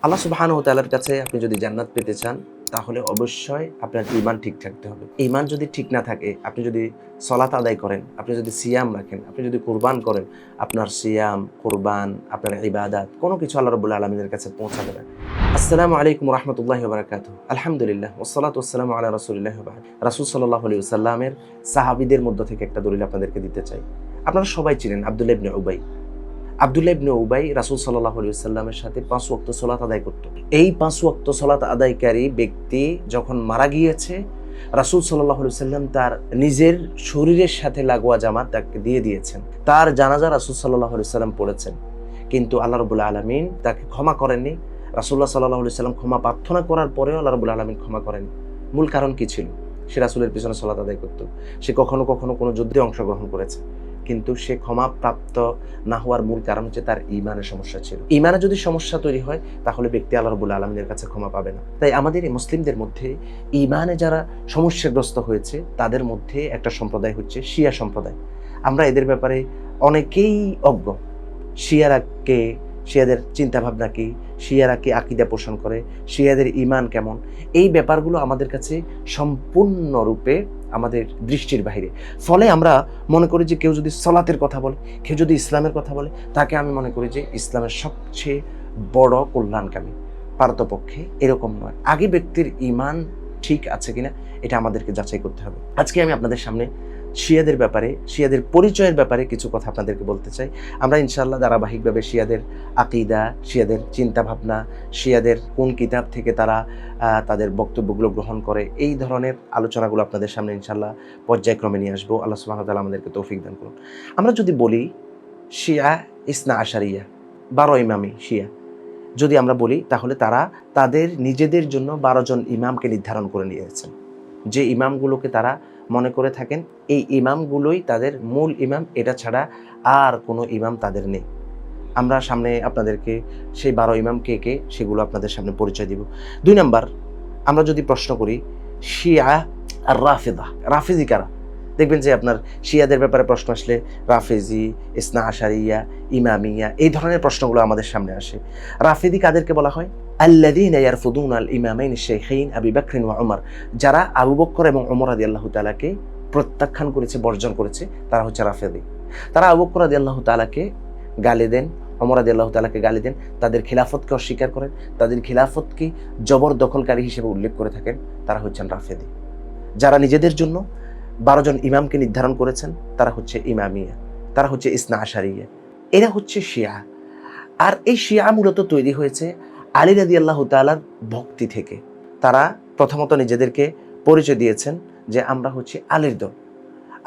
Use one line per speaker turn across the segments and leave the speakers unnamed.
আল্লাহ সুবহানাহু ওয়া তাআলার কাছে আপনি যদি জান্নাত পেতে চান তাহলে অবশ্যই আপনার ঈমান ঠিক থাকতে হবে। ঈমান যদি ঠিক না থাকে, আপনি যদি সালাত আদায় করেন, আপনি যদি সিয়াম রাখেন, আপনি যদি কুরবান করেন, আপনার সিয়াম, কুরবান, আপনার ইবাদত কোনো কিছু আল্লাহ রাব্বুল আলামিনের কাছে পৌঁছাবে না। আসসালামু আলাইকুম ওয়া রাহমাতুল্লাহি ওয়া বারাকাতুহু। আলহামদুলিল্লাহ ওয়াসসালাতু ওয়াসসালামু আলা রাসূলিল্লাহি ওয়া বা'দ। রাসূল সাল্লাল্লাহু আলাইহি ওয়াসাল্লামের সাহাবীদের মধ্য থেকে একটা দলিল আপনাদেরকে দিতে চাই। আপনারা সবাই চিনেন আব্দুল্লাহ ইবনে উবাই। আব্দুল্লাহ ইবনে উবাই রাসূল সাল্লাল্লাহু আলাইহি ওয়াসাল্লামের সাথে 5 ওয়াক্ত সালাত আদায় করত। এই 5 ওয়াক্ত সালাত আদায়কারী ব্যক্তি যখন মারা গিয়েছে, রাসূল সাল্লাল্লাহু আলাইহি ওয়াসাল্লাম তার নিজের শরীরের সাথে লাগোয়া জামা তাকে দিয়ে দিয়েছেন। তার জানাজা রাসূল সাল্লাল্লাহু আলাইহি ওয়াসাল্লাম পড়েছেন, কিন্তু আল্লাহ রাব্বুল আলামিন তাকে ক্ষমা করেননি। রাসূলুল্লাহ সাল্লাল্লাহু আলাইহি ওয়াসাল্লাম ক্ষমা প্রার্থনা করার পরেও আল্লাহ রাব্বুল আলামিন ক্ষমা করেননি। মূল কারণ কি ছিল? সে রাসূলের পিছনে সালাত আদায় করত। সে কখনো কখনো কোনো যুদ্ধে অংশগ্রহণ করেছে, কিন্তু সে ক্ষমা প্রাপ্ত না হওয়ার মূল কারণ হচ্ছে তার ঈমানের সমস্যা ছিল। ঈমানে যদি সমস্যা তৈরি হয় তাহলে ব্যক্তি আল্লাহ রাব্বুল আলামিনের কাছে ক্ষমা পাবে না। তাই আমাদের এই মুসলিমদের মধ্যে ঈমানে যারা সমস্যাগ্রস্ত হয়েছে তাদের মধ্যে একটা সম্প্রদায় হচ্ছে শিয়া সম্প্রদায়। আমরা এদের ব্যাপারে অনেকেই অজ্ঞ। শিয়ারা কে, শিয়াদের চিন্তাভাবনা কি, শিয়ারা কি আকীদা পোষণ করে, শিয়াদের ঈমান কেমন, এই ব্যাপারগুলো আমাদের কাছে সম্পূর্ণরূপে আমাদের দৃষ্টির বাইরে। ফলে আমরা মনে করি যে কেউ যদি সালাতের কথা বলে, কেউ যদি ইসলামের কথা বলে, তাকে আমি মনে করি যে ইসলামের সবচেয়ে বড় কল্যাণকামী। পারতপক্ষে এরকম নয়। আগে ব্যক্তির ঈমান ঠিক আছে কিনা এটা আমাদেরকে যাচাই করতে হবে। আজকে আমি আপনাদের সামনে শিয়াদের ব্যাপারে, শিয়াদের পরিচয়ের ব্যাপারে কিছু কথা আপনাদেরকে বলতে চাই। আমরা ইনশাআল্লাহ ধারাবাহিকভাবে শিয়াদের আকীদা, শিয়াদের চিন্তাভাবনা, শিয়াদের কোন কিতাব থেকে তারা তাদের বক্তব্যগুলো গ্রহণ করে, এই ধরনের আলোচনাগুলো আপনাদের সামনে ইনশাআল্লাহ পর্যায়ক্রমে নিয়ে আসবো। আল্লাহ সুবহানাহু ওয়া তাআলা আমাদেরকে তৌফিক দান করুন। আমরা যদি বলি শিয়া ইসনা আশারিয়া, 12 ইমামি শিয়া যদি আমরা বলি, তাহলে তারা তাদের নিজেদের জন্য 12 জন ইমামকে নির্ধারণ করে নিয়েছেন। যে ইমামগুলোকে তারা মনে করে থাকেন এই ইমামগুলোই তাদের মূল ইমাম, এটা ছাড়া আর কোনো ইমাম তাদের নেই। আমরা সামনে আপনাদেরকে সেই 12 ইমাম কে কে সেগুলো আপনাদের সামনে পরিচয় দিব। 2 নাম্বার, আমরা যদি প্রশ্ন করি শিয়া আর রাফিদা, রাফিজি কারা? দেখবেন যে আপনার শিয়াদের ব্যাপারে প্রশ্ন আসলে রাফিজি, ইসনা আশারিয়া, ইমামিয়া, এই ধরনের প্রশ্নগুলো আমাদের সামনে আসে। রাফিদি কাদেরকে বলা হয়? আল্লাযীনা ইয়ারফুদুনা আল ইমামাইন আশ-শাইখাইন আবু বকর ওয়া উমর, যারা আবু বকর এবং ওমর রাদিয়াল্লাহু তাআলাকে প্রত্যাখ্যান করেছে, বর্জন করেছে, তারা হচ্ছে রাফিদি। তারা আবু বকর রাদিয়াল্লাহু তাআলাকে গালি দেন, ওমর রাদিয়াল্লাহু তাআলাকে গালি দেন, তাদের খিলাফতকে অস্বীকার করেন, তাদের খিলাফতকে জবরদখলকারী হিসেবে উল্লেখ করে থাকেন। তারা হচ্ছেন রাফিদি। যারা নিজেদের জন্য 12 জন ইমামকে নির্ধারণ করেছেন তারা হচ্ছে ইমামিয়া, তারা হচ্ছে ইসনা আশারিয়া, এরা হচ্ছে শিয়া। আর এই শিয়া মূলত তৈরি হয়েছে আলী রাদিয়াল্লাহু তাআলার ভক্তি থেকে। তারা প্রথমত নিজেদেরকে পরিচয় দিয়েছেন যে আমরা হচ্ছে আলীর দল।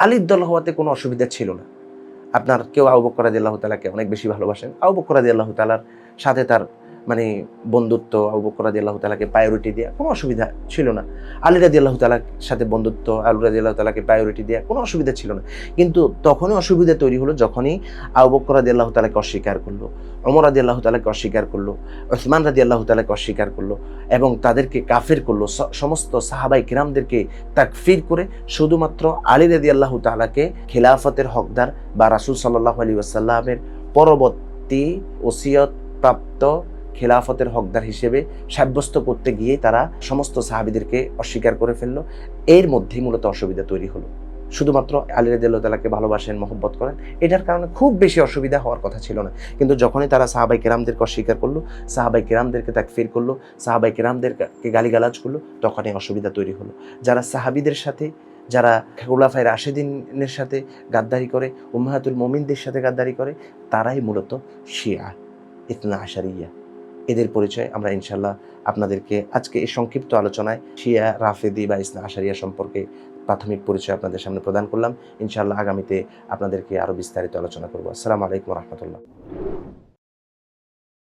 আলীর দল হওয়াতে কোনো অসুবিধা ছিল না। আপনার কেউ আবু বকর রাদিয়াল্লাহু তাআলাকে অনেক বেশি ভালোবাসেন, আবু বকর রাদিয়াল্লাহু তাআলার সাথে তার বন্ধুত্ব, আবু বকর রাদিয়াল্লাহু তাআলাকে প্রায়োরিটি দেওয়া কোনো অসুবিধা ছিল না। আলী রাদিয়াল্লাহু তাআলার সাথে বন্ধুত্ব, আলী রাদিয়াল্লাহু তাআলাকে প্রায়োরিটি দেওয়া কোনো অসুবিধা ছিল না। কিন্তু তখনই অসুবিধা তৈরি হলো যখনই আবু বকর রাদিয়াল্লাহু তাআলাকে অস্বীকার করলো, ওমর রাদিয়াল্লাহু তাআলাকে অস্বীকার করলো, উসমান রাদিয়াল্লাহু তাআলাকে অস্বীকার করলো এবং তাদেরকে কাফের করলো। সমস্ত সাহাবায়ে কিরামদেরকে তাকফির করে শুধুমাত্র আলী রাদিয়াল্লাহু তাআলাকে খিলাফতের হকদার বা রাসূল সাল্লাল্লাহু আলাইহি ওয়াসাল্লামের পরবর্তী ওসিয়ত প্রাপ্ত খিলাফতের হকদার হিসেবে সাব্যস্ত করতে গিয়ে তারা সমস্ত সাহাবীদেরকে অস্বীকার করে ফেললো। এর মধ্যেই মূলত অসুবিধা তৈরি হলো। শুধুমাত্র আলী রাদিয়াল্লাহু তাআলাকে ভালোবাসেন, মহব্বত করেন, এটার কারণে খুব বেশি অসুবিধা হওয়ার কথা ছিল না। কিন্তু যখনই তারা সাহাবায়ে কিরামদেরকে অস্বীকার করলো, সাহাবায়ে কিরামদেরকে তাকফির করলো, সাহাবায়ে কিরামদেরকে গালিগালাজ করলো, তখনই অসুবিধা তৈরি হলো। যারা সাহাবীদের সাথে, যারা খুলাফায়ে রাশিদিনের সাথে গাদ্দারি করে, উম্মাহাতুল মুমিনদের সাথে গাদ্দারি করে, তারাই মূলত শিয়া ইসনা আশারিয়া। এদের পরিচয় আমরা ইনশাআল্লাহ আপনাদেরকে আজকে এই সংক্ষিপ্ত আলোচনায় শিয়া, রাফিদি বা ইসনা আশারিয়া সম্পর্কে প্রাথমিক পরিচয় আপনাদের সামনে প্রদান করলাম। ইনশাআল্লাহ আগামীতে আপনাদেরকে আরও বিস্তারিত আলোচনা করব। আসসালামু আলাইকুম ওয়া রাহমাতুল্লাহ।